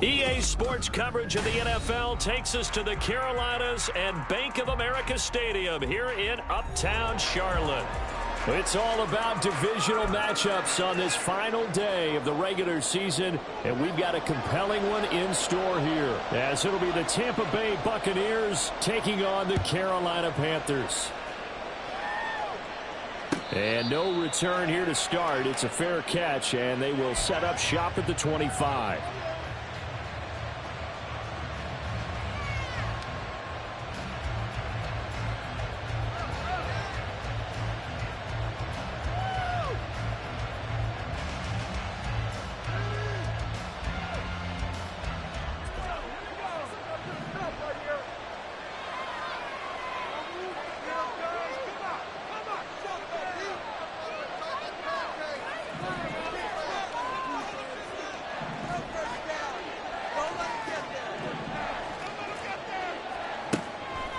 EA Sports coverage of the NFL takes us to the Carolinas and Bank of America Stadium here in Uptown Charlotte. It's all about divisional matchups on this final day of the regular season, and we've got a compelling one in store here, as it'll be the Tampa Bay Buccaneers taking on the Carolina Panthers. And no return here to start. It's a fair catch, and they will set up shop at the 25.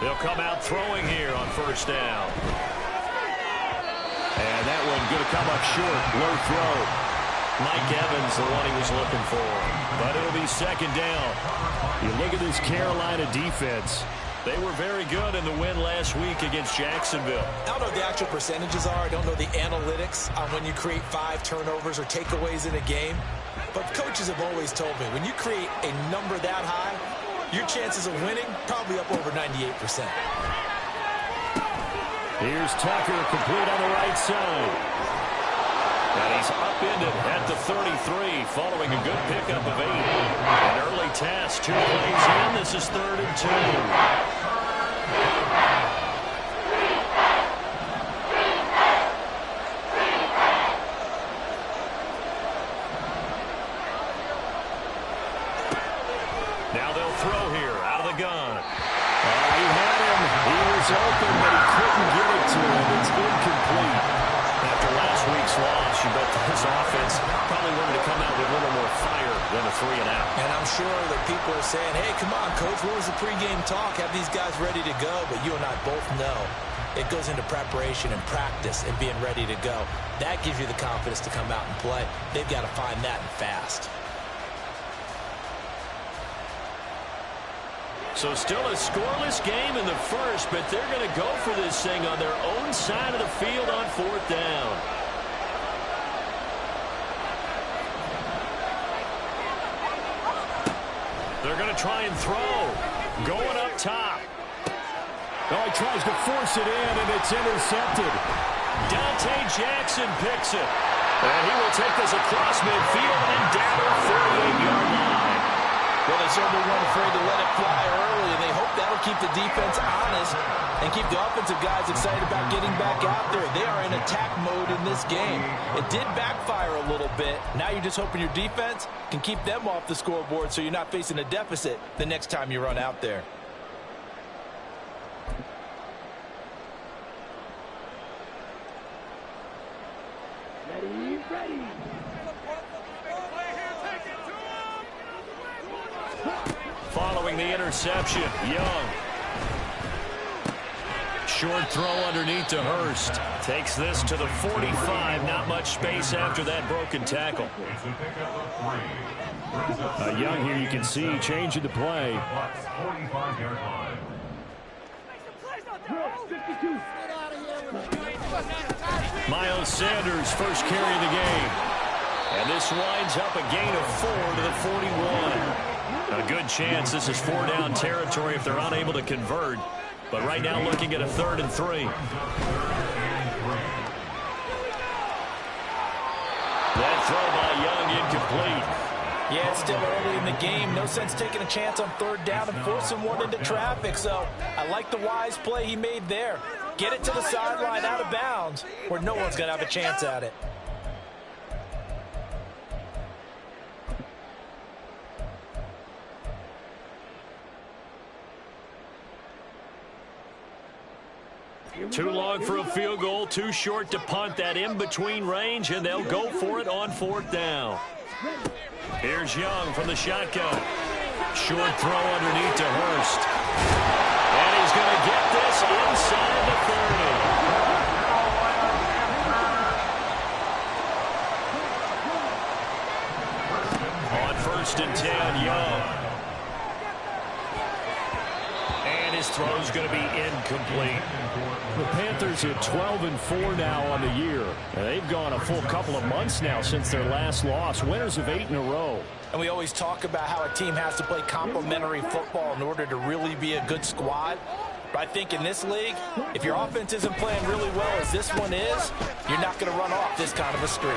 They'll come out throwing here on first down. And that one going to come up short. Low throw. Mike Evans, the one he was looking for. But it'll be second down. You look at this Carolina defense. They were very good in the win last week against Jacksonville. I don't know what the actual percentages are. I don't know the analytics on when you create 5 turnovers or takeaways in a game. But coaches have always told me, when you create a number that high, your chances of winning probably up over 98%. Here's Tucker, complete on the right side. And he's upended at the 33 following a good pickup of 8. An early task, 2 plays in. This is 3rd and 2. Now they'll throw here out of the gun. He had him. He was open, but he couldn't get it to him. It's incomplete. After last week's loss, you bet this offense probably wanted to come out with a little more fire than a 3 and out. And I'm sure that people are saying, hey, come on, Coach, what was the pregame talk? Have these guys ready to go? But you and I both know it goes into preparation and practice and being ready to go. That gives you the confidence to come out and play. They've got to find that and fast. So still a scoreless game in the first, but they're going to go for this thing on their own side of the field on 4th down. They're going to try and throw. Going up top. Oh, he tries to force it in, and it's intercepted. Dante Jackson picks it. And he will take this across midfield and down the 48-yard line. Well, they certainly weren't afraid to let it fly early, and they hope that'll keep the defense honest and keep the offensive guys excited about getting back out there. They are in attack mode in this game. It did backfire a little bit. Now you're just hoping your defense can keep them off the scoreboard so you're not facing a deficit the next time you run out there. Ready. Following the interception, Young. Short throw underneath to Hurst. Takes this to the 45. Not much space after that broken tackle. Young here, you can see, changing the play. Miles Sanders, first carry of the game. And this winds up a gain of 4 to the 41. A good chance this is 4-down territory if they're unable to convert. But right now looking at a 3rd and 3. That throw by Young incomplete. Yeah, it's still early in the game. No sense taking a chance on 3rd down and forcing one into traffic. So I like the wise play he made there. Get it to the sideline out of bounds where no one's going to have a chance at it. Too long for a field goal, too short to punt. That in-between range, and they'll go for it on 4th down. Here's Young from the shotgun. Short throw underneath to Hurst. And he's going to get this inside the 30. On 1st and 10, Young. And his throw's going to be incomplete. The Panthers are 12-4 now on the year. And they've gone a full couple of months now since their last loss. Winners of 8 in a row. And we always talk about how a team has to play complementary football in order to really be a good squad. But I think in this league, if your offense isn't playing really well as this one is, you're not going to run off this kind of a streak.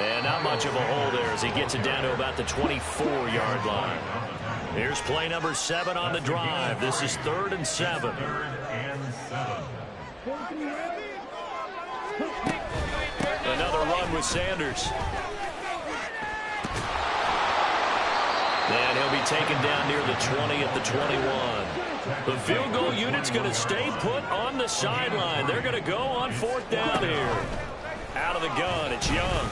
And not much of a hole there as he gets it down to about the 24-yard line. Here's play number 7 on the drive. This is 3rd and 7. Another run with Sanders. And he'll be taken down near the 20 at the 21. The field goal unit's going to stay put on the sideline. They're going to go on 4th down here. Out of the gun, it's Young.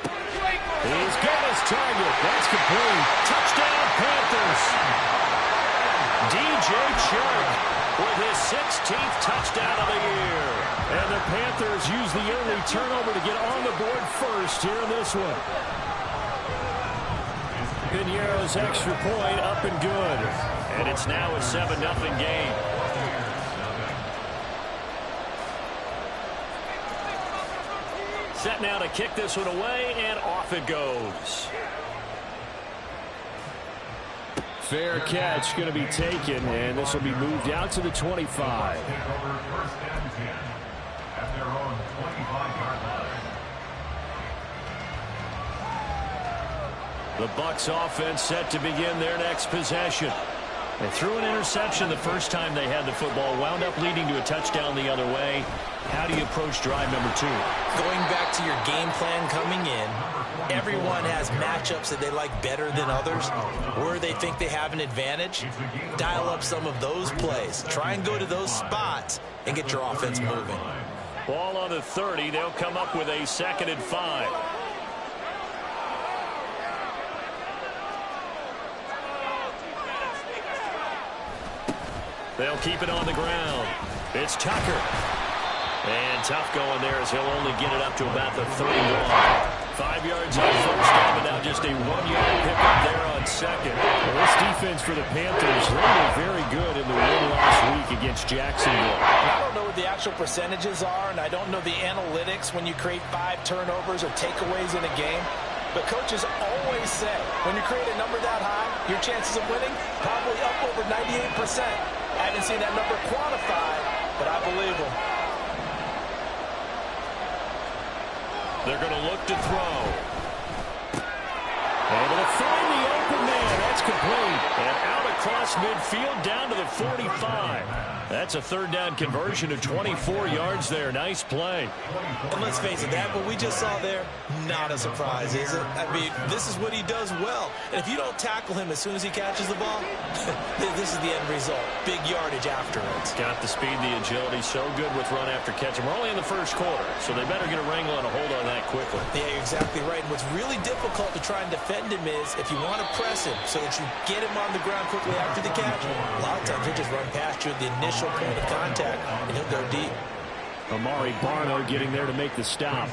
He's got his target. That's complete. Touchdown, Panthers. DJ Chark with his 16th touchdown of the year. And the Panthers use the early turnover to get on the board first here in this one. Piñeiro's extra point up and good. And it's now a 7-0 game. Set now to kick this one away, and off it goes. Fair catch going to be taken, and this will be moved out to the 25. The Bucs offense set to begin their next possession. They threw an interception the first time they had the football, wound up leading to a touchdown the other way. How do you approach drive number 2? Going back to your game plan coming in, everyone has matchups that they like better than others, where they think they have an advantage. Dial up some of those plays. Try and go to those spots and get your offense moving. Ball on the 30. They'll come up with a 2nd and 5. They'll keep it on the ground. It's Tucker. And tough going there as he'll only get it up to about the 31. 5 yards on 1st down, but now just a 1-yard pickup there on 2nd. Well, this defense for the Panthers, they were very good in the win last week against Jacksonville. I don't know what the actual percentages are, and I don't know the analytics when you create 5 turnovers or takeaways in a game. But coaches always say, when you create a number that high, your chances of winning probably up over 98%. I haven't seen that number quantified, but I believe them. They're going to look to throw. Able to find the open man. That's complete. And out across midfield down to the 45. That's a 3rd down conversion of 24 yards there. Nice play. And let's face it, that what we just saw there, not a surprise, is it? I mean, this is what he does well. And if you don't tackle him as soon as he catches the ball, this is the end result. Big yardage afterwards. Got the speed, the agility, so good with run after catch. And we're only in the 1st quarter, so they better get a wrangle and a hold on that quickly. Yeah, you're exactly right. And what's really difficult to try and defend him is if you want to press him so that you get him on the ground quickly after the catch, a lot of times he'll just run past you at the initial point of contact, and he'll go deep. Amari Barno getting there to make the stop.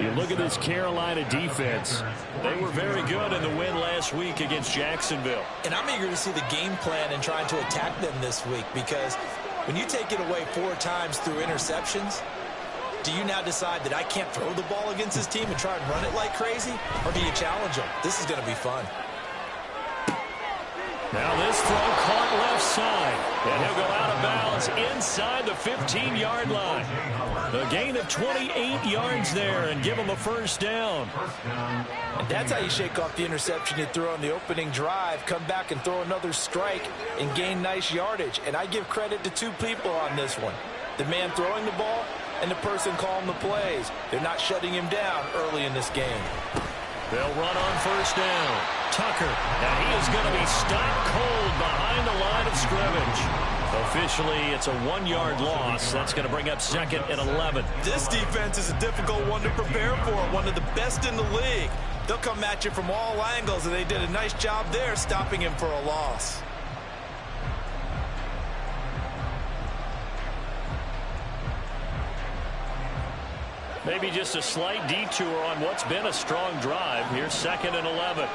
You look at this Carolina defense. They were very good in the win last week against Jacksonville. And I'm eager to see the game plan and trying to attack them this week, because when you take it away 4 times through interceptions, do you now decide that I can't throw the ball against this team and try and run it like crazy? Or do you challenge them? This is going to be fun. Now this throw caught left side. And he'll go out of bounds inside the 15-yard line. A gain of 28 yards there and give him a 1st down. And that's how you shake off the interception you threw on the opening drive. Come back and throw another strike and gain nice yardage. And I give credit to 2 people on this one. The man throwing the ball and the person calling the plays. They're not shutting him down early in this game. They'll run on 1st down. Tucker, and he is going to be stopped cold behind the line of scrimmage. Officially, it's a 1-yard loss. That's going to bring up 2nd and 11. This defense is a difficult one to prepare for, one of the best in the league. They'll come at you from all angles, and they did a nice job there stopping him for a loss. Maybe just a slight detour on what's been a strong drive. Here's 2nd and 11.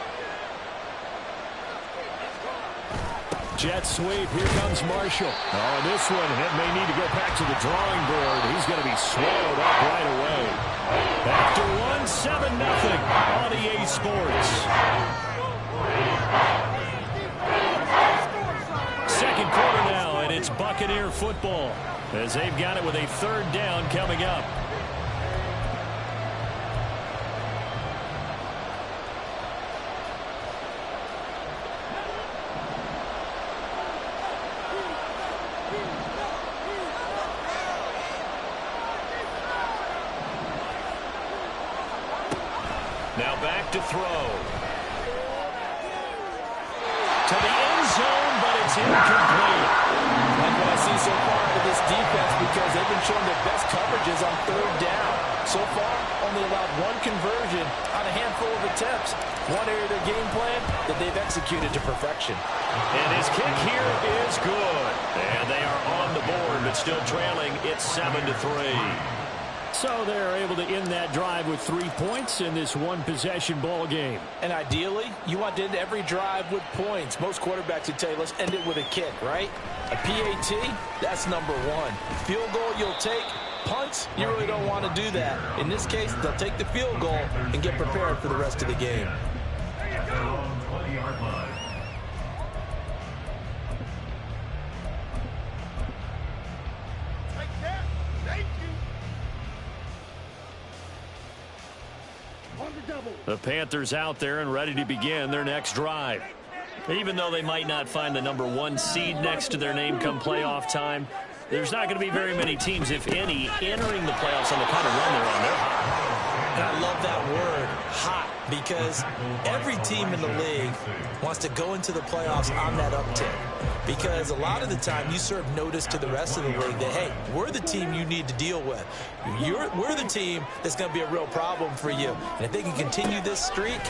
jet sweep. Here comes Marshall. Oh, this one, it may need to go back to the drawing board. He's going to be swallowed up right away. After 1, 7-0 on EA Sports. Second quarter now, and it's Buccaneer football as they've got it with a 3rd down coming up. Now back to throw. To the end zone, but it's incomplete. Like what I see so far out of this defense, because they've been showing their best coverages on 3rd down. So far, only allowed 1 conversion on a handful of attempts. One area of their game plan that they've executed to perfection. And his kick here is good. And they are on the board, but still trailing. It's 7-3. So they're able to end that drive with 3 points in this one-possession ball game. And ideally, you want to end every drive with points. Most quarterbacks would tell you, let's end it with a kick, right? A PAT, that's number 1. Field goal you'll take. Punts, you really don't want to do that. In this case, they'll take the field goal and get prepared for the rest of the game. There you go, 20-yard line. The Panthers out there and ready to begin their next drive. Even though they might not find the number 1 seed next to their name come playoff time, there's not going to be very many teams, if any, entering the playoffs on the kind of run they're on. They're hot. And I love that word, hot, because every team in the league wants to go into the playoffs on that uptick. Because a lot of the time you serve notice to the rest of the league that, hey, we're the team you need to deal with. We're the team that's going to be a real problem for you. And if they can continue this streak,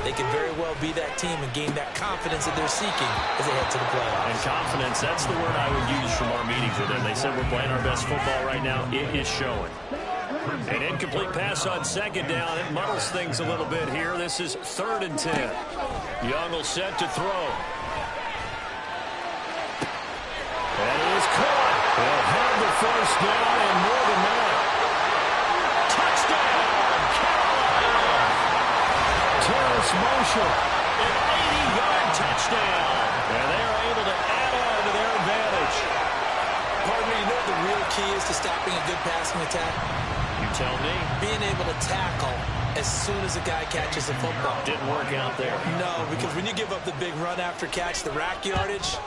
they can very well be that team and gain that confidence that they're seeking as they head to the playoffs. And confidence, that's the word I would use from our meetings with them. They said we're playing our best football right now. It is showing. An incomplete pass on 2nd down. It muddles things a little bit here. This is 3rd and 10. Young will set to throw. That is caught. They'll have the 1st down and more than that. Touchdown, Carolina! Terrace Marshall, an 80-yard touchdown. And they are able to add on to their advantage. Pardon me, you know what the real key is to stopping a good passing attack? You tell me. Being able to tackle as soon as a guy catches the football. Didn't work out there. No, because when you give up the big run after catch, the rack yardage,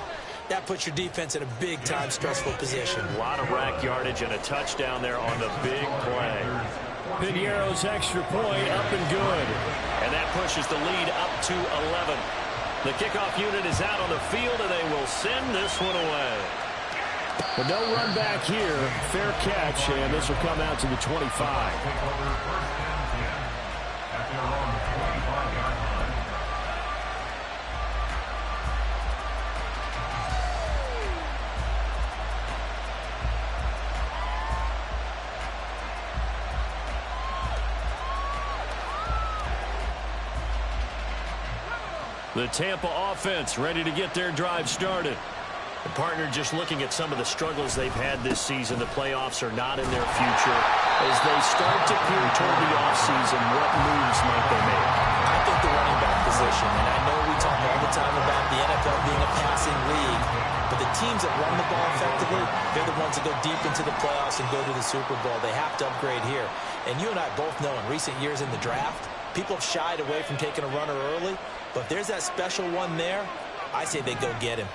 that puts your defense in a big-time stressful position. A lot of rack yardage and a touchdown there on the big play. Piniero's extra point up and good. And that pushes the lead up to 11. The kickoff unit is out on the field, and they will send this one away. But no run back here. Fair catch, and this will come out to the 25. The Tampa offense ready to get their drive started. The partner just looking at some of the struggles they've had this season. The playoffs are not in their future. As they start to peer toward the offseason, what moves might they make? I think the running back position, and I know we talk all the time about the NFL being a passing league, but the teams that run the ball effectively, they're the ones that go deep into the playoffs and go to the Super Bowl. They have to upgrade here. And you and I both know in recent years in the draft, people have shied away from taking a runner early, but if there's that special one there, I say they go get him.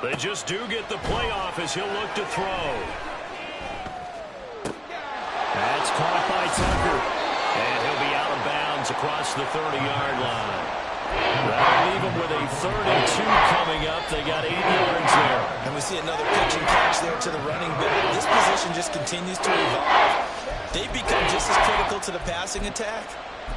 They just do get the playoff as he'll look to throw. That's caught by Tucker. And he'll be out of bounds across the 30-yard line. That'll leave him with a 3rd and 2 coming up. They got 8 yards there. And we see another pitch and catch there to the running back. This position just continues to evolve. They become just as critical to the passing attack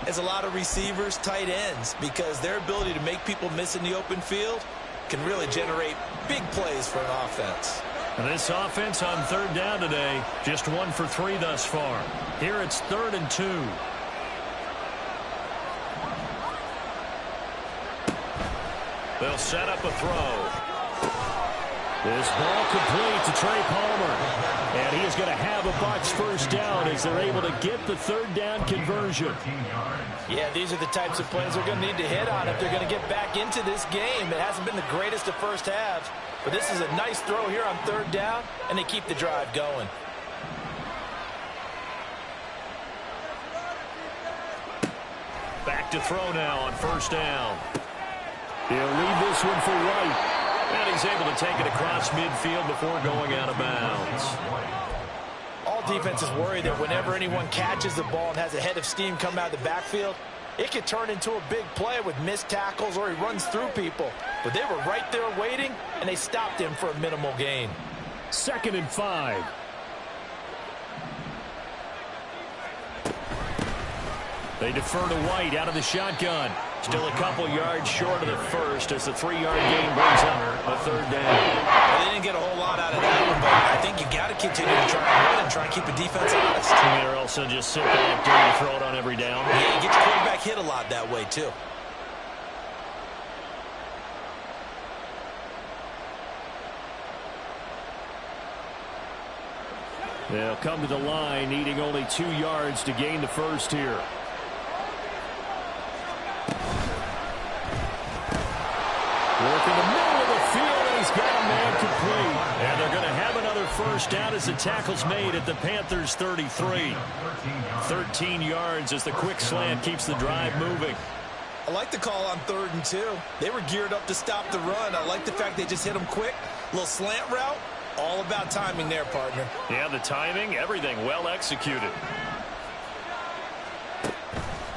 as a lot of receivers, tight ends, because their ability to make people miss in the open field can really generate big plays for an offense. This offense on third down today, just 1 for 3 thus far. Here it's 3rd and 2. They'll set up a throw. This ball complete to Trey Palmer. And he is going to have a Bucs first down as they're able to get the 3rd down conversion. Yeah, these are the types of plays they're going to need to hit on if they're going to get back into this game. It hasn't been the greatest of first halves, but this is a nice throw here on 3rd down, and they keep the drive going. Back to throw now on 1st down. He'll leave this one for White. And he's able to take it across midfield before going out of bounds. All defenses worry that whenever anyone catches the ball and has a head of steam come out of the backfield, it could turn into a big play with missed tackles or he runs through people. But they were right there waiting, and they stopped him for a minimal gain. 2nd and 5. They defer to White out of the shotgun. Still a couple yards short of the first as the 3-yard gain brings up a 3rd down. Well, they didn't get a whole lot out of that one, but I think you got to continue to try and run and try and keep the defense honest. Or else they'll just sit back there and throw it on every down. Yeah, you get your quarterback hit a lot that way, too. They'll come to the line, needing only 2 yards to gain the first here. Work in the middle of the field, and he's got a man complete. And they're going to have another first down as the tackle's made at the Panthers' 33. 13 yards as the quick slant keeps the drive moving. I like the call on 3rd and 2. They were geared up to stop the run. I like the fact they just hit them quick. Little slant route. All about timing there, partner. Yeah, the timing, everything well executed.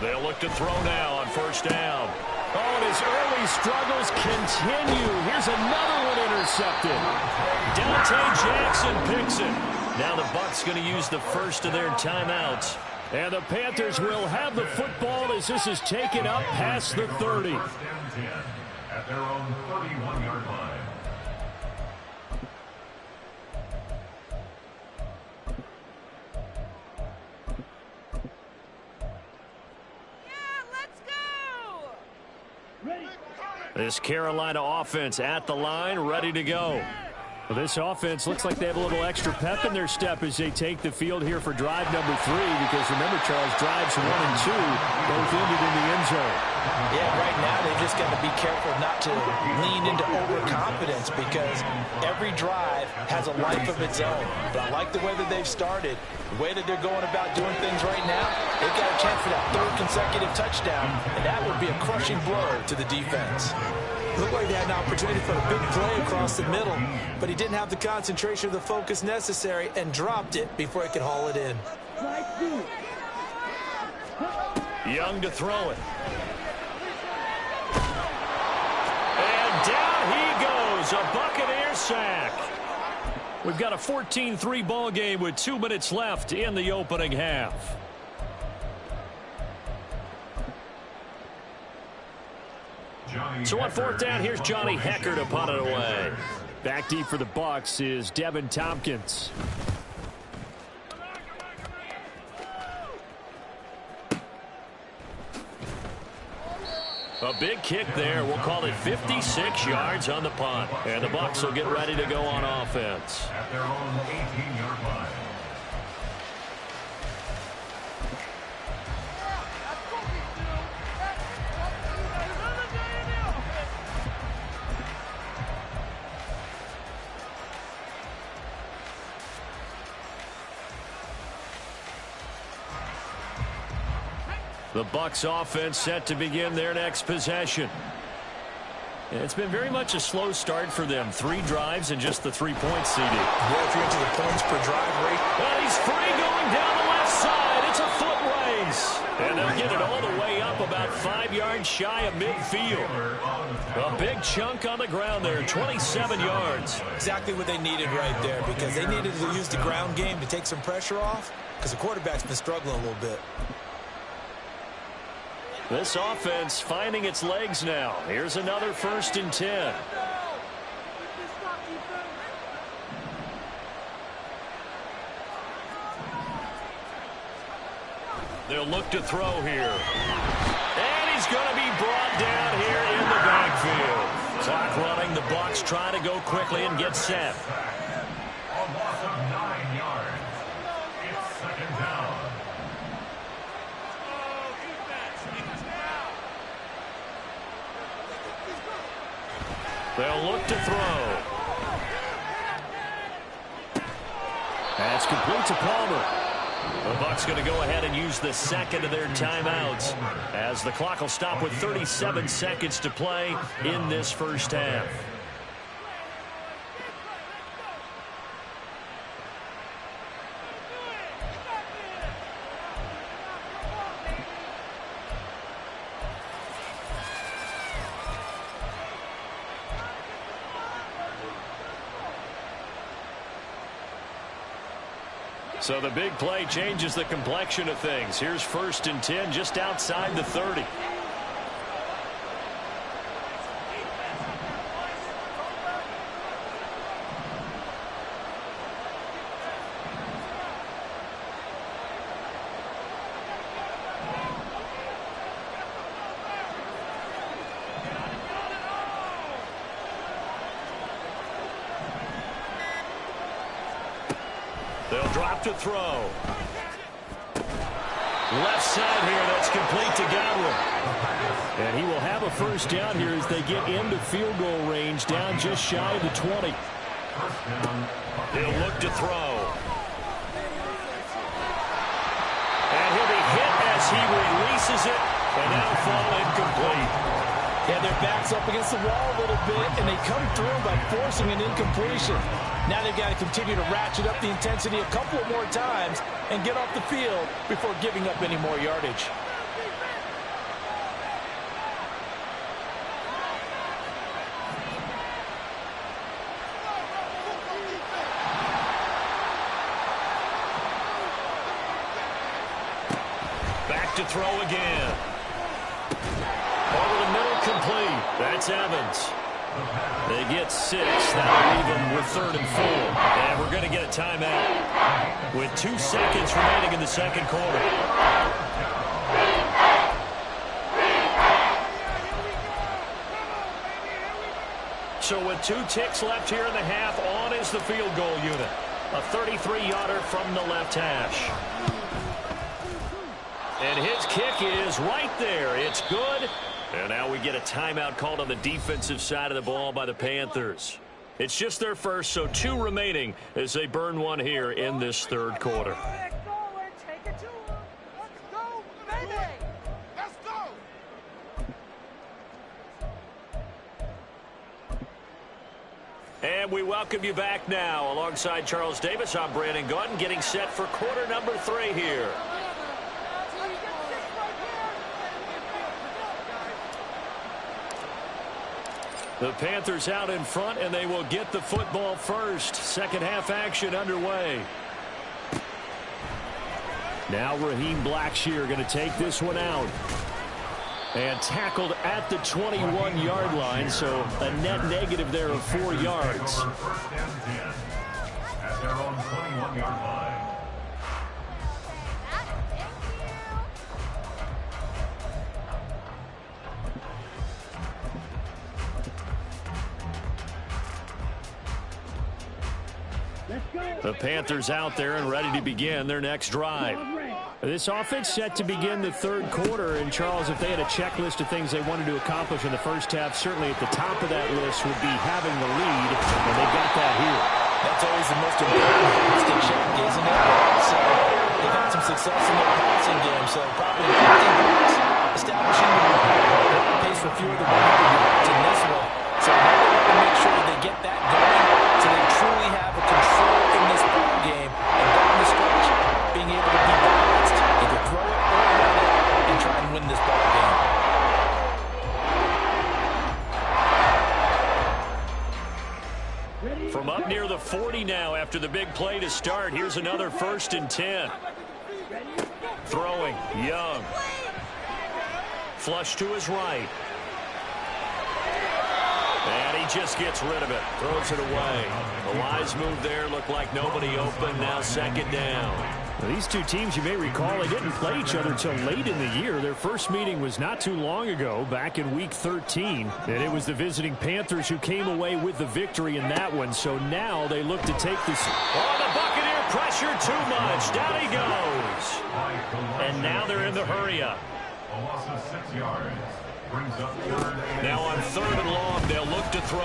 They'll look to throw now on 1st down. Oh, and his early struggles continue. Here's another one intercepted. Dante Jackson picks it. Now the Bucs going to use the first of their timeouts. And the Panthers will have the football as this is taken up past the 30. At their own 31-yard line. This Carolina offense at the line, ready to go. Well, this offense looks like they have a little extra pep in their step as they take the field here for drive number 3, because remember, Charles, drives 1 and 2 both ended in the end zone. Yeah, right now they've just got to be careful not to lean into overconfidence, because every drive has a life of its own. But I like the way that they've started, the way that they're going about doing things right now. They've got a chance for that 3rd consecutive touchdown, and that would be a crushing blow to the defense. Looked like they had an opportunity for a big play across the middle, but he didn't have the concentration or the focus necessary and dropped it before he could haul it in. Young to throw it. And down he goes, a Buccaneer sack. We've got a 14-3 ball game with 2 minutes left in the opening half. So on 4th down, here's Johnny Hecker to punt it away. Back deep for the Bucs is Devin Tompkins. A big kick there. We'll call it 56 yards on the punt. And the Bucs will get ready to go on offense. At their own 18-yard line. The Bucs offense set to begin their next possession. It's been very much a slow start for them. 3 drives and just the 3 points CD. Yeah, if you're into the points per drive rate. Well, he's free going down the left side. It's a foot race. And they'll get it all the way up about 5 yards shy of midfield. A big chunk on the ground there, 27 yards. Exactly what they needed right there, because they needed to use the ground game to take some pressure off, because the quarterback's been struggling a little bit. This offense finding its legs now. Here's another 1st and 10. They'll look to throw here. And he's going to be brought down here in the backfield. Clock running. The Bucs trying to go quickly and get set. A loss of 9 yards. It's second down. They'll look to throw. That's complete to Palmer. The Bucs going to go ahead and use the second of their timeouts as the clock will stop with 37 seconds to play in this first half. So the big play changes the complexion of things. Here's 1st and 10 just outside the 30. They'll drop to throw. Left side here, that's complete to Godwin. And he will have a first down here as they get into field goal range, down just shy of the 20. He'll look to throw. And he'll be hit as he releases it, and now fall incomplete. Yeah, their back's up against the wall a little bit, and they come through by forcing an incompletion. Now they've got to continue to ratchet up the intensity a couple more times and get off the field before giving up any more yardage. Back to throw again. Over the middle, complete. That's Evans. They get 6. That'll leave them with 3rd and 4. And we're going to get a timeout with 2 seconds remaining in the second quarter. So with 2 ticks left here in the half, on is the field goal unit. A 33-yarder from the left hash. And his kick is right there. It's good. And now we get a timeout called on the defensive side of the ball by the Panthers. It's just their first, so 2 remaining as they burn one here in this third quarter. And we welcome you back now. Alongside Charles Davis, I'm Brandon Gaudin, getting set for quarter number 3 here. The Panthers out in front, and they will get the football first. Second half action underway. Now Raheem Blackshear going to take this one out. And tackled at the 21-yard line, so a net negative there of 4 yards. First and 10 at their own 21-yard line. The Panthers out there and ready to begin their next drive. This offense set to begin the third quarter. And, Charles, if they had a checklist of things they wanted to accomplish in the first half, certainly at the top of that list would be having the lead, and they got that here. That's always the most important thing to check, isn't it? So they've had some success in their passing game, so probably 15 blocks, establishing the pace for fewer than 100 yards in this one. So now they have to make sure they get that going so they truly have a control in this ball game, and down the stretch, being able to be balanced, either throw it or run it, and try and win this ball game. From up near the 40 now after the big play to start, here's another 1st and 10. Throwing, Young. Flush to his right. And he just gets rid of it. Throws it away. The wise move there. Looked like nobody open. Now 2nd down. These two teams, you may recall, they didn't play each other till late in the year. Their first meeting was not too long ago, back in Week 13. And it was the visiting Panthers who came away with the victory in that one. So now they look to take this. Oh, the Buccaneer pressure too much. Down he goes. And now they're in the hurry-up. A loss of 6 yards. Brings up third and now on 3rd and long, they'll look to throw.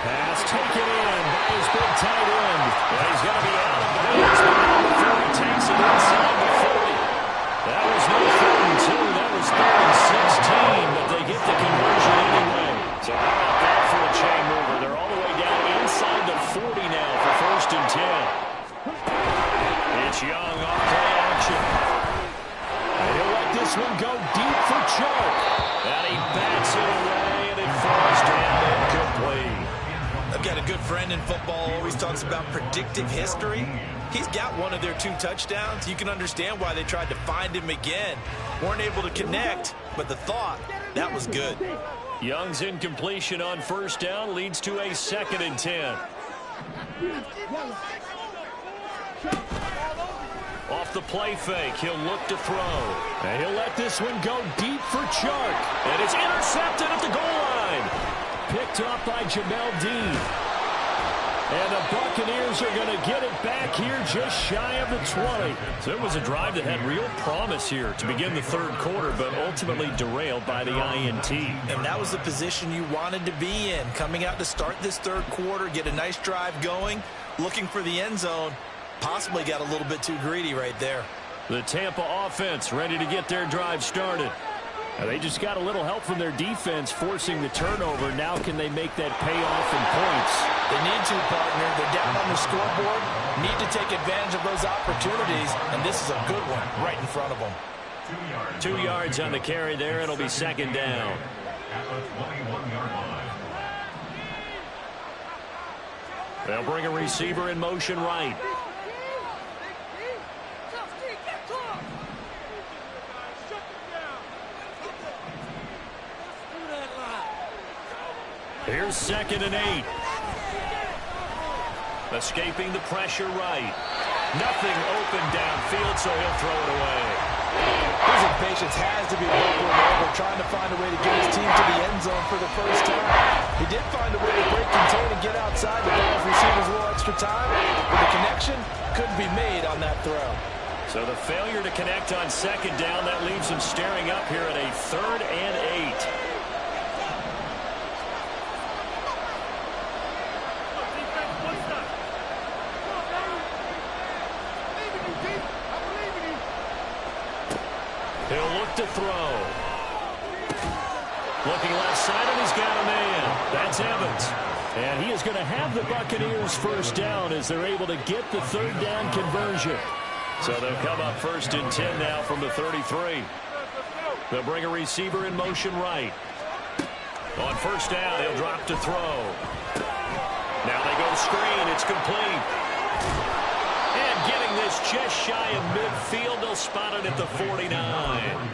Pass taken in by his big tight end. And he's going to be out of bounds before he takes it inside the 40. That was no 3rd and 2. That was 3rd and 16, but they get the conversion anyway. So how about that for a chain mover? They're all the way down inside the 40 now for 1st and 10. It's Young off play action. And he'll let this one go deep for Chuck. And he bats it away, and it falls down incomplete. I've got a good friend in football, always talks about predictive history. He's got one of their 2 touchdowns. You can understand why they tried to find him again. Weren't able to connect, but the thought, that was good. Young's incompletion on 1st down leads to a 2nd and 10. Off the play fake, he'll look to throw. And he'll let this one go deep for Chark. And it's intercepted at the goal line. Picked off by Jamel Dean. And the Buccaneers are going to get it back here just shy of the 20. So it was a drive that had real promise here to begin the 3rd quarter, but ultimately derailed by the INT. And that was the position you wanted to be in. Coming out to start this 3rd quarter, get a nice drive going, looking for the end zone. Possibly got a little bit too greedy right there. The Tampa offense ready to get their drive started. They just got a little help from their defense forcing the turnover. Now can they make that pay off in points? They need to, partner. They're down on the scoreboard. Need to take advantage of those opportunities, and this is a good one right in front of them. 2 yards on the carry there. It'll be 2nd down. at the 21-yard line. They'll bring a receiver in motion right. Here's 2nd and 8. Escaping the pressure right. Nothing open downfield, so he'll throw it away. His impatience has to be bubbling over, trying to find a way to get his team to the end zone for the first time. He did find a way to break contain and get outside to buy his receivers a little extra time, but the connection couldn't be made on that throw. So the failure to connect on 2nd down, that leaves him staring up here at a 3rd and 8. He'll look to throw. Looking left side, and he's got a man. That's Evans. And he is going to have the Buccaneers first down as they're able to get the 3rd down conversion. So they'll come up 1st and 10 now from the 33. They'll bring a receiver in motion right. On 1st down, he'll drop to throw. Now they go screen. It's complete. And getting this just shy of midfield, they'll spot it at the 49.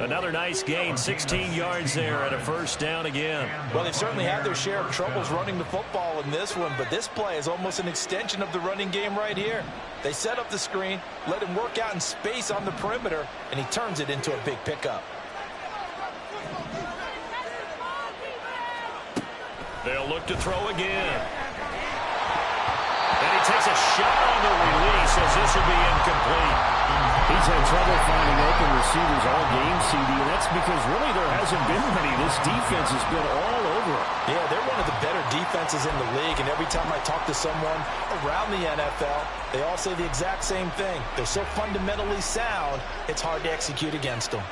Another nice gain, 16 yards there at a 1st down again. Well, they've certainly had their share of troubles running the football in this one, but this play is almost an extension of the running game right here. They set up the screen, let him work out in space on the perimeter, and he turns it into a big pickup. They'll look to throw again. And he takes a shot on the release as this will be incomplete. He's had trouble finding open receivers all game, CD, and that's because really there hasn't been many. This defense has been all over it. Yeah, they're one of the better defenses in the league, and every time I talk to someone around the NFL, they all say the exact same thing. They're so fundamentally sound, it's hard to execute against them.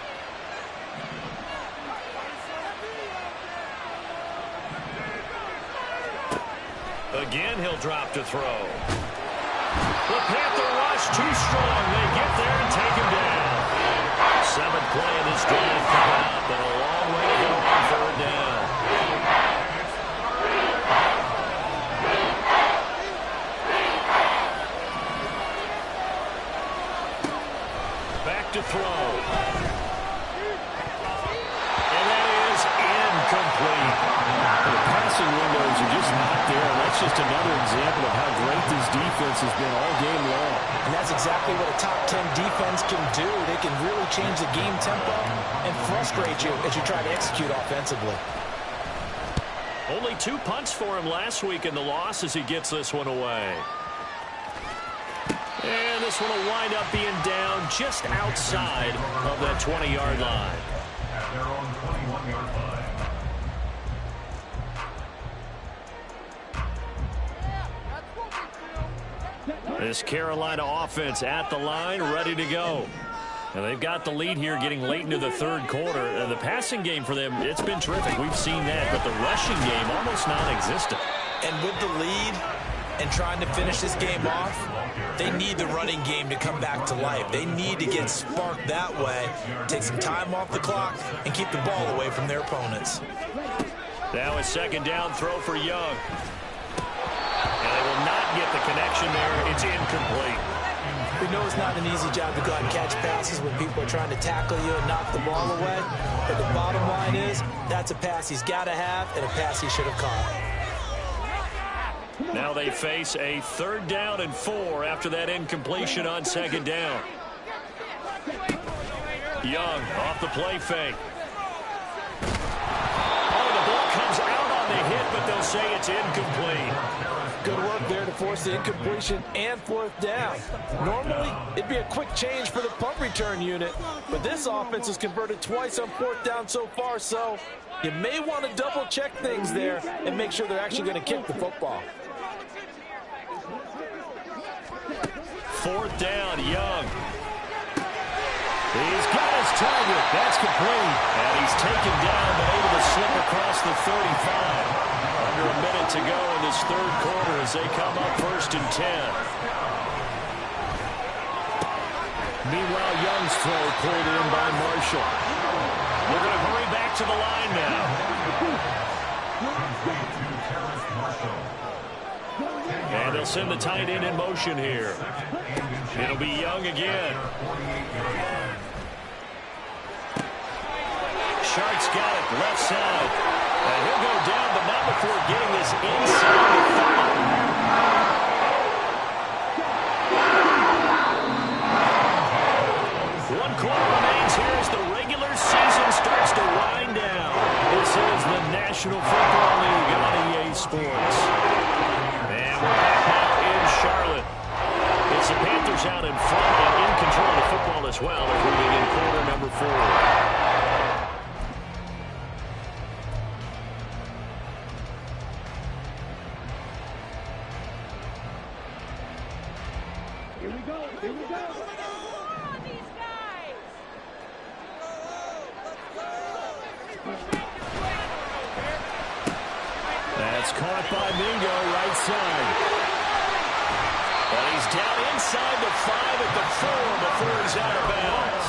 Again, he'll drop to throw. The Panther rush too strong. They get there and take him down. 7th play of this drive coming up, and a long way to go on 3rd down. Back to throw. And that is incomplete. The passing windows are just not there. That's that's just another example of how great this defense has been all game long. And that's exactly what a top 10 defense can do. They can really change the game tempo and frustrate you as you try to execute offensively. Only 2 punts for him last week in the loss as he gets this one away. And this one will wind up being down just outside of that 20-yard line. At their own 21-yard line. This Carolina offense at the line, ready to go. And they've got the lead here getting late into the third quarter. And the passing game for them, it's been terrific. We've seen that. But the rushing game, almost non-existent. And with the lead and trying to finish this game off, they need the running game to come back to life. They need to get sparked that way, take some time off the clock, and keep the ball away from their opponents. Now a second down throw for Young. And they will not get the connection there. It's incomplete. We know it's not an easy job to go out and catch passes when people are trying to tackle you and knock the ball away. But the bottom line is, that's a pass he's got to have and a pass he should have caught. Now they face a 3rd down and 4 after that incompletion on second down. Young off the play fake. Oh, the ball comes out on the hit, but they'll say it's incomplete. Good work there to force the incompletion and 4th down. Normally, it'd be a quick change for the punt return unit, but this offense has converted twice on 4th down so far, so you may want to double-check things there and make sure they're actually going to kick the football. 4th down, Young. He's got his target. That's complete. And he's taken down, but able to slip across the 35. Under a minute to go in this third quarter as they come up 1st and 10. Meanwhile, Young's throw pulled in by Marshall. We're going to hurry back to the line now. And they'll send the tight end in motion here. It'll be Young again. Shark's got it left side. And he'll go down, but not before getting this inside the 30. 1 quarter remains here as the regular season starts to wind down. This is the National Football League on EA Sports. And we're back now in Charlotte. It's the Panthers out in front and in control of the football as well. They're moving in quarter number 4. That's caught by Mingo, right side. And he's down inside the 5 at the 4 before he's out of bounds.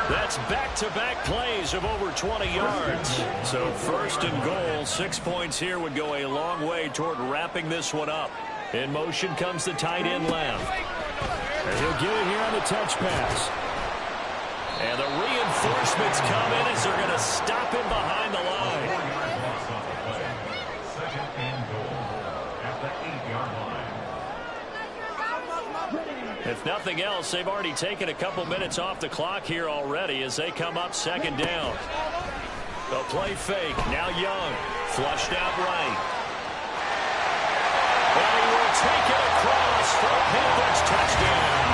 That's back-to-back plays of over 20 yards. So 1st and goal, 6 points here would go a long way toward wrapping this one up. In motion comes the tight end left. And he'll get it here on the touch pass. And the reinforcements come in as they're going to stop him behind the line. If nothing else, they've already taken a couple minutes off the clock here already as they come up 2nd down. A play fake. Now Young. Flushed out right. And he will take it across for a Panthers touchdown.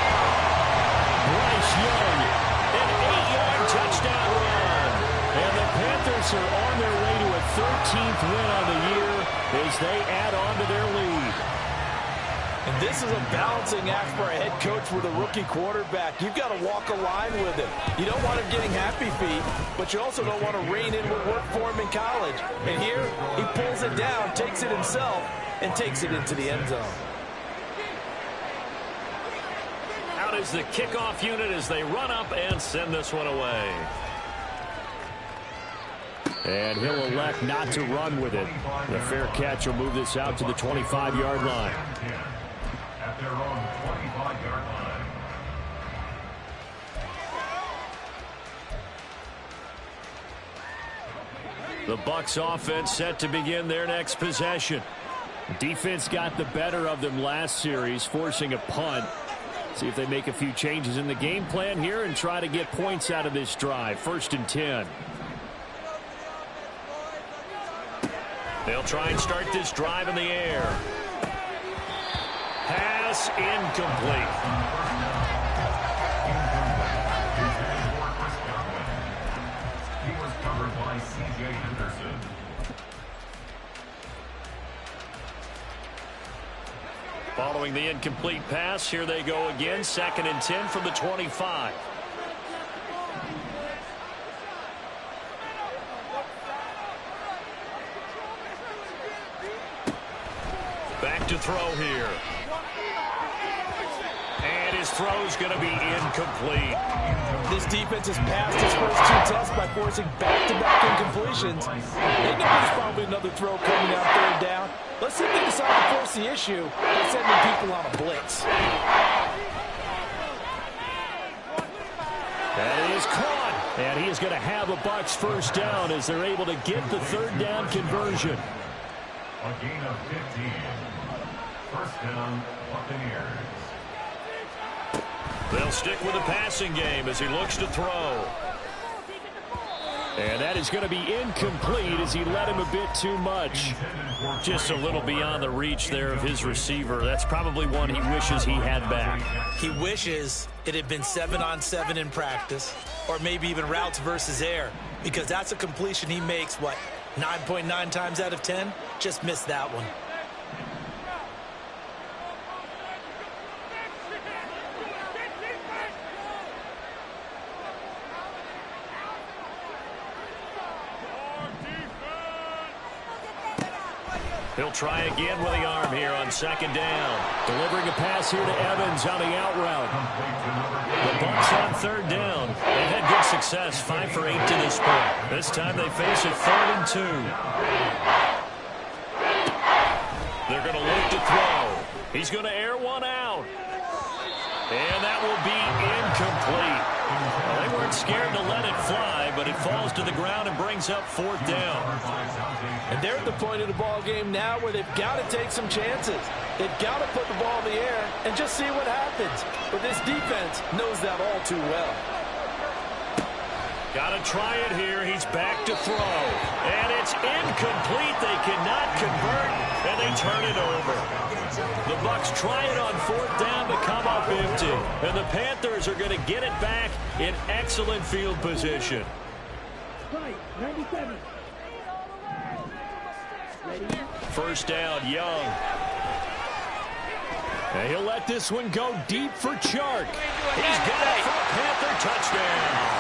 Bryce Young, an 8-yard touchdown run. And the Panthers are on their way to a 13th win on the year as they add on to their lead. And this is a balancing act for a head coach with a rookie quarterback. You've got to walk a line with him. You don't want him getting happy feet, but you also don't want to rein in what worked for him in college. And here, he pulls it down, takes it himself, and takes it into the end zone. Out is the kickoff unit as they run up and send this one away. And he'll elect not to run with it. The fair catch will move this out to the 25-yard line. At their own 25-yard line. The Bucs offense set to begin their next possession. Defense got the better of them last series, forcing a punt. See if they make a few changes in the game plan here and try to get points out of this drive. 1st and 10. They'll try and start this drive in the air. Pass incomplete. He was covered by C.J. Henderson. Following the incomplete pass, here they go again. 2nd and 10 from the 25. Back to throw here. And his throw's going to be incomplete. This defense has passed its first 2 tests by forcing back-to-back incompletions. They know there's probably another throw coming out 3rd down. Let's see if they decide to force the issue by sending people on a blitz. That is caught. And he is going to have a Bucs 1st down as they're able to get the 3rd down conversion. A gain of 15. 1st down, Buccaneers. They'll stick with the passing game as he looks to throw. And that is going to be incomplete as he led him a bit too much. Just a little beyond the reach there of his receiver. That's probably one he wishes he had back. He wishes it had been 7-on-7 in practice, or maybe even routes versus air, because that's a completion he makes, 9.9 times out of 10? Just missed that one. He'll try again with the arm here on 2nd down. Delivering a pass here to Evans on the out route. The Bucs on 3rd down. They've had good success, 5 for 8 to this point. This time they face a 3rd and 2. They're going to look to throw. He's going to air one out. And that will be incomplete. Well, they weren't scared to let it fly, but it falls to the ground and brings up 4th down. And they're at the point of the ball game now where they've got to take some chances. They've got to put the ball in the air and just see what happens. But this defense knows that all too well. Got to try it here. He's back to throw. And it's incomplete. They cannot convert, and they turn it over. The Bucs try it on 4th down to come up empty. And the Panthers are going to get it back in excellent field position. 97. 1st down, Young. And he'll let this one go deep for Chark. He's got it for a Panther touchdown.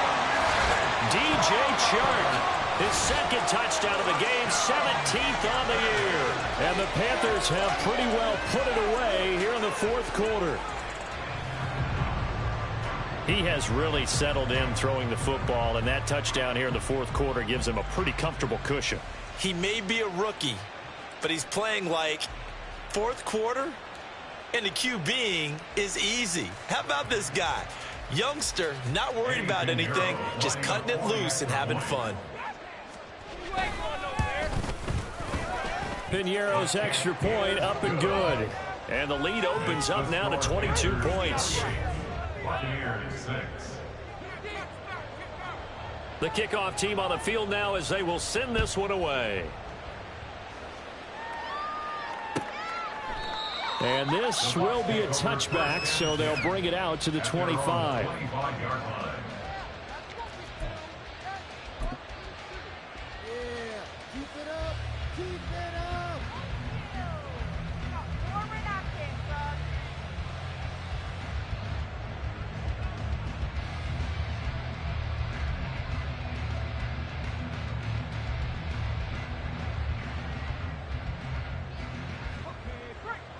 DJ Chark, his 2nd touchdown of the game, 17th on the year. And the Panthers have pretty well put it away here in the 4th quarter. He has really settled in throwing the football, and that touchdown here in the 4th quarter gives him a pretty comfortable cushion. He may be a rookie, but he's playing like 4th quarter, and the QBing is easy. How about this guy? Youngster, not worried about anything, just cutting it loose and having fun. Piñeiro's extra point up and good. And the lead opens up now to 22 points. Buccaneers 6. The kickoff team on the field now as they will send this one away. And this will be a touchback, so they'll bring it out to the 25. 25-yard line.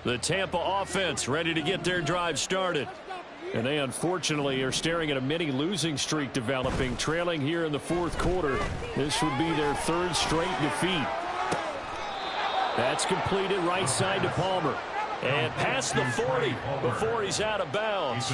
The Tampa offense ready to get their drive started. And they unfortunately are staring at a mini losing streak developing, trailing here in the 4th quarter. This would be their 3rd straight defeat. That's completed right side to Palmer. And past the 40 before he's out of bounds.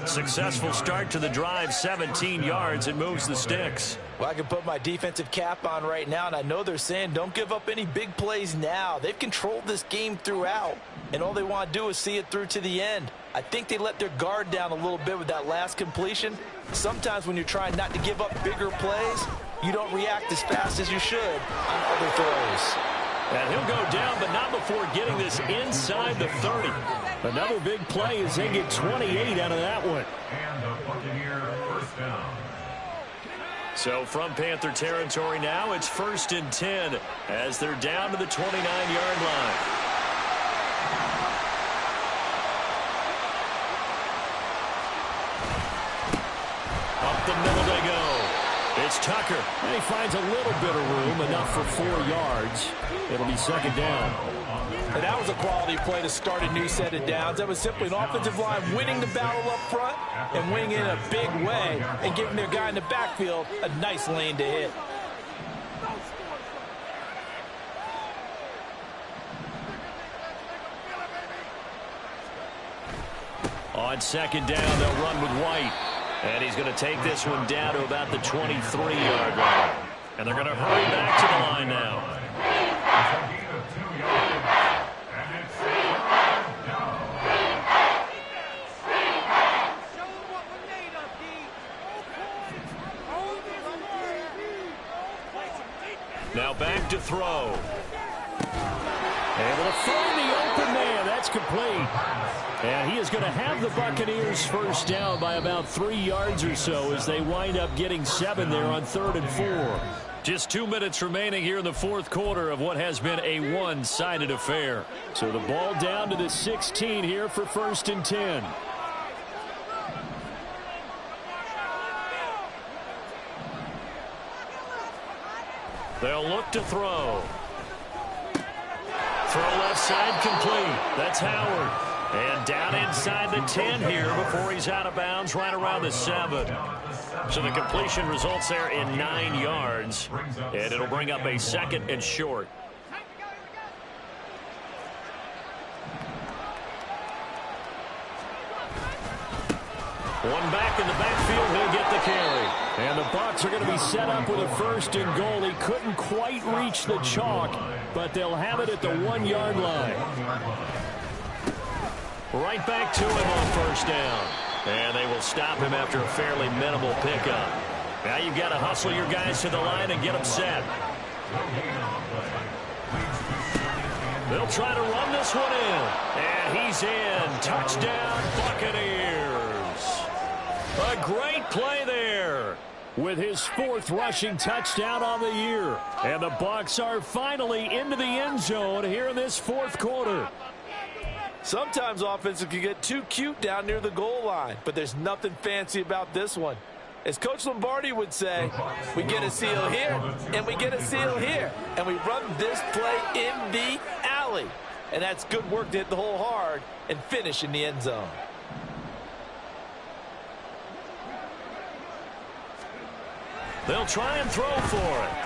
Successful start to the drive, 17 yards, and moves the sticks. Well, I can put my defensive cap on right now, and I know they're saying don't give up any big plays now. They've controlled this game throughout, and all they want to do is see it through to the end. I think they let their guard down a little bit with that last completion. Sometimes when you're trying not to give up bigger plays, you don't react as fast as you should on other throws. And he'll go down, but not before getting this inside the 30. Another big play as they get 28 out of that one. And the Buccaneer first down. So from Panther territory now, it's 1st and 10 as they're down to the 29-yard line. Up the middle they go. It's Tucker. And he finds a little bit of room, enough for 4 yards. It'll be 2nd down. And that was a quality play to start a new set of downs. That was simply an offensive line winning the battle up front and winning in a big way and giving their guy in the backfield a nice lane to hit. On 2nd down, they'll run with White. And he's going to take this one down to about the 23-yard line. And they're going to hurry back to the line now. Now back to throw. Able to find the open man. That's complete. And he is going to have the Buccaneers first down by about 3 yards or so as they wind up getting 7 there on 3rd and 4. Just 2 minutes remaining here in the 4th quarter of what has been a one-sided affair. So the ball down to the 16 here for 1st and 10. They'll look to throw. Throw left side complete. That's Howard. And down inside the 10 here before he's out of bounds right around the 7. So the completion results there in 9 yards. And it'll bring up a 2nd and short. One back in the backfield, he'll get the carry. And the Bucs are going to be set up with a 1st and goal. He couldn't quite reach the chalk, but they'll have it at the 1-yard line. Right back to him on 1st down. And they will stop him after a fairly minimal pickup. Now you've got to hustle your guys to the line and get them set. They'll try to run this one in. And he's in. Touchdown, Buccaneers. A great play there. With his 4th rushing touchdown on the year. And the Bucs are finally into the end zone here in this 4th quarter. Sometimes offenses can get too cute down near the goal line, but there's nothing fancy about this one. As Coach Lombardi would say, we get a seal here, and we get a seal here, and we run this play in the alley. And that's good work to hit the hole hard and finish in the end zone. They'll try and throw for it.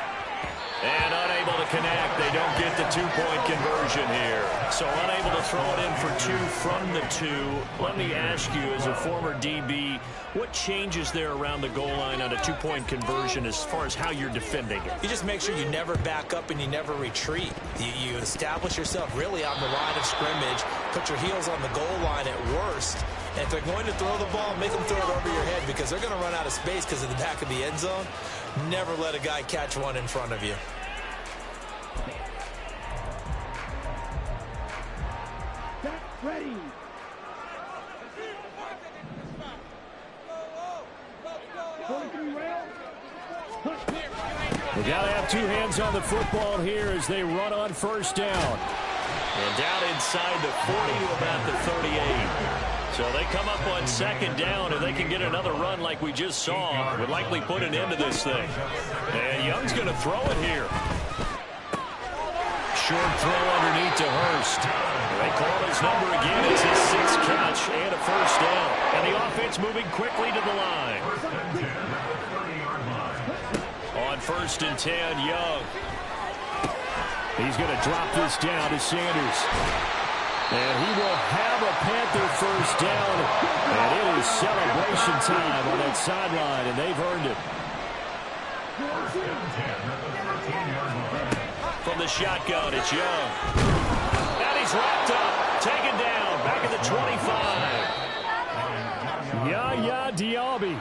And unable to connect. They don't get the 2-point conversion here. So unable to throw it in for 2 from the 2. Let me ask you, as a former DB, what changes there around the goal line on a 2-point conversion as far as how you're defending it? You just make sure you never back up and you never retreat. You establish yourself really on the line of scrimmage, put your heels on the goal line at worst. And if they're going to throw the ball, make them throw it over your head because they're going to run out of space because of the back of the end zone. Never let a guy catch one in front of you. Ready. We got to have 2 hands on the football here as they run on 1st down. And down inside the 40 to about the 38. So they come up on 2nd down, and they can get another run like we just saw. Would likely put an end to this thing. And Young's going to throw it here. Short throw underneath to Hurst. They call his number again. It's his 6th catch and a 1st down. And the offense moving quickly to the line. On 1st and 10, Young. He's going to drop this down to Sanders. And he will have a Panther first down. And it is celebration time on that sideline, and they've earned it. From the shotgun, it's Young. And he's wrapped up, taken down, back at the 25. Yaya Diaby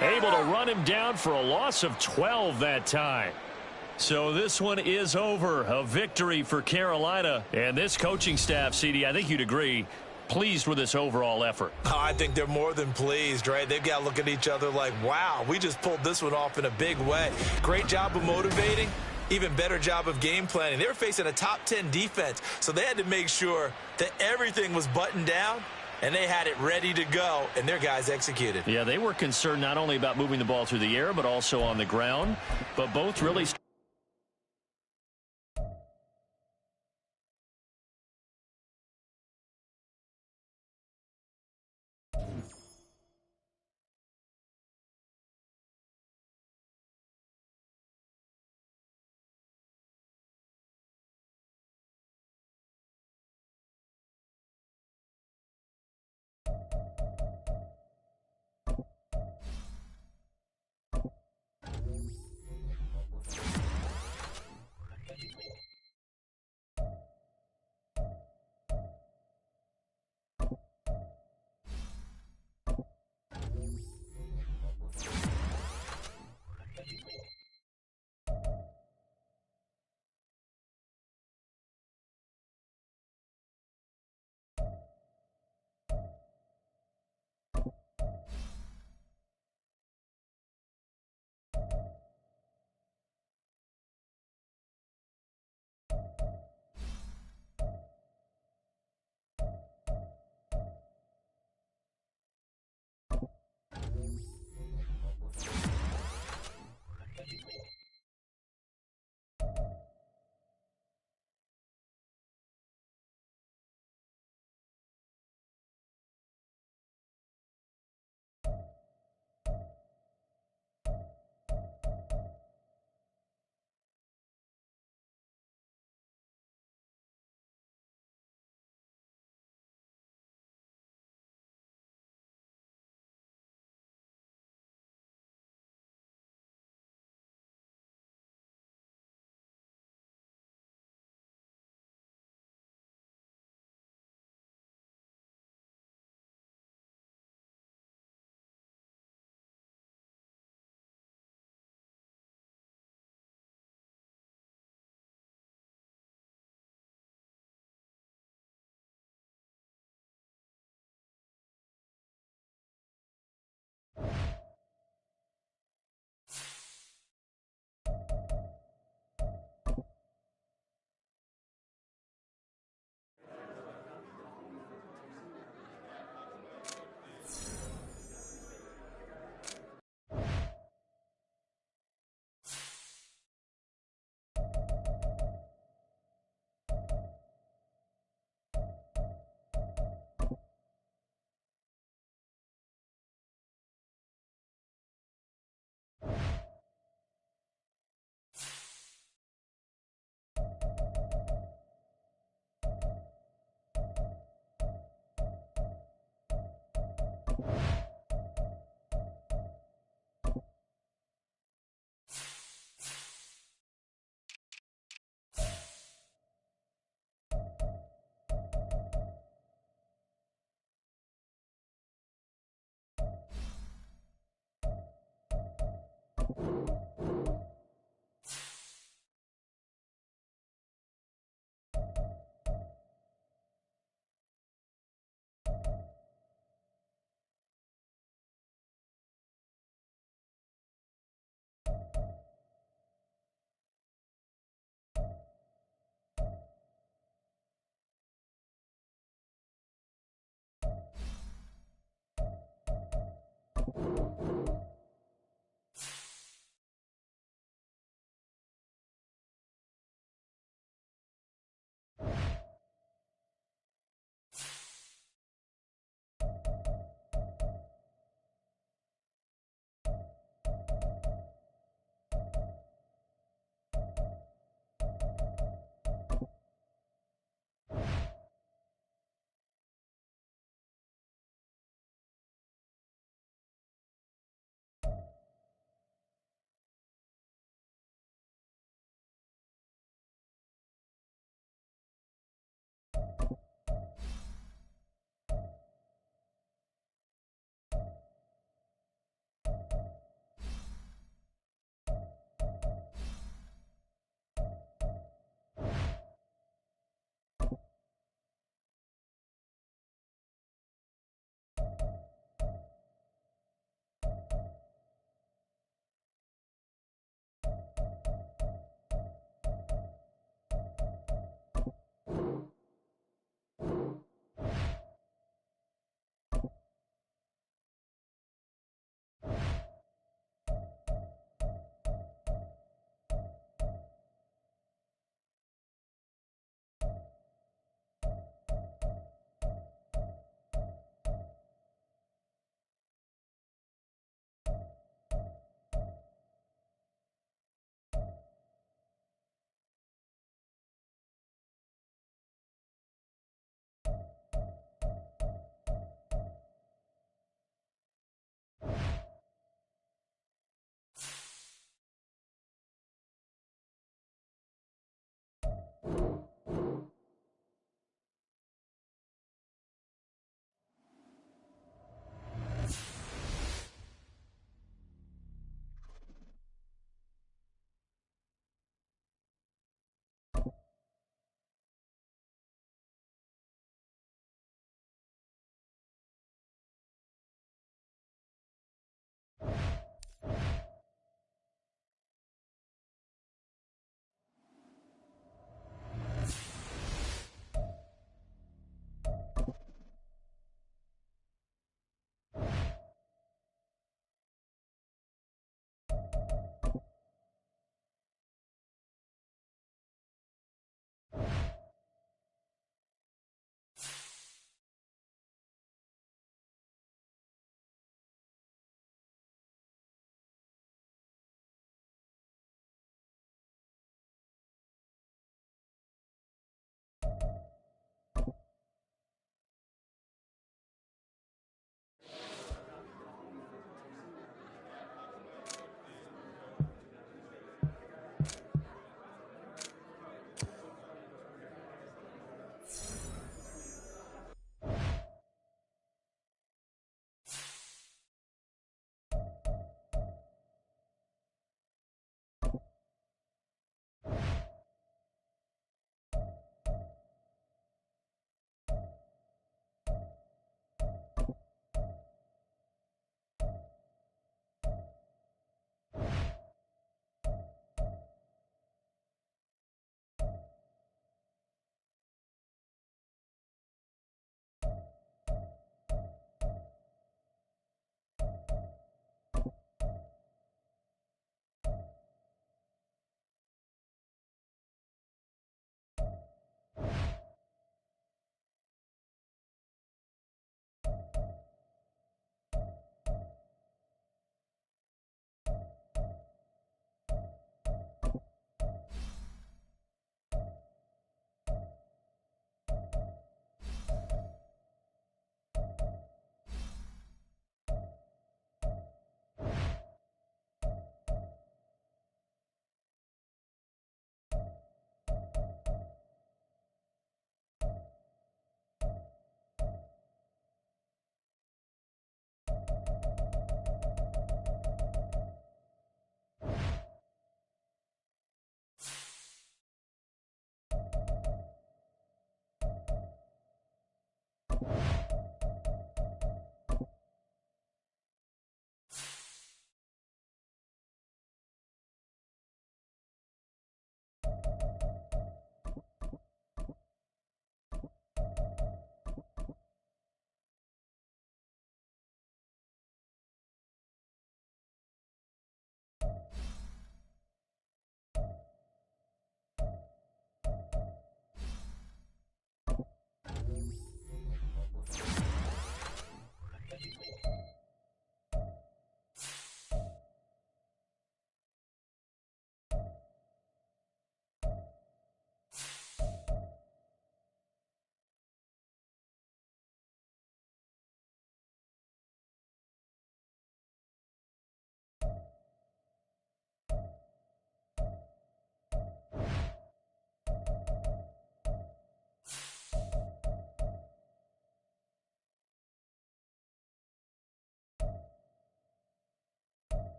Able to run him down for a loss of 12 that time. So this one is over. A victory for Carolina. And this coaching staff, CD, I think you'd agree, pleased with this overall effort. Oh, I think they're more than pleased, right? They've got to look at each other like, wow, we just pulled this one off in a big way. Great job of motivating. Even better job of game planning. They were facing a top 10 defense, so they had to make sure that everything was buttoned down, and they had it ready to go, and their guys executed. Yeah, they were concerned not only about moving the ball through the air, but also on the ground. But both really...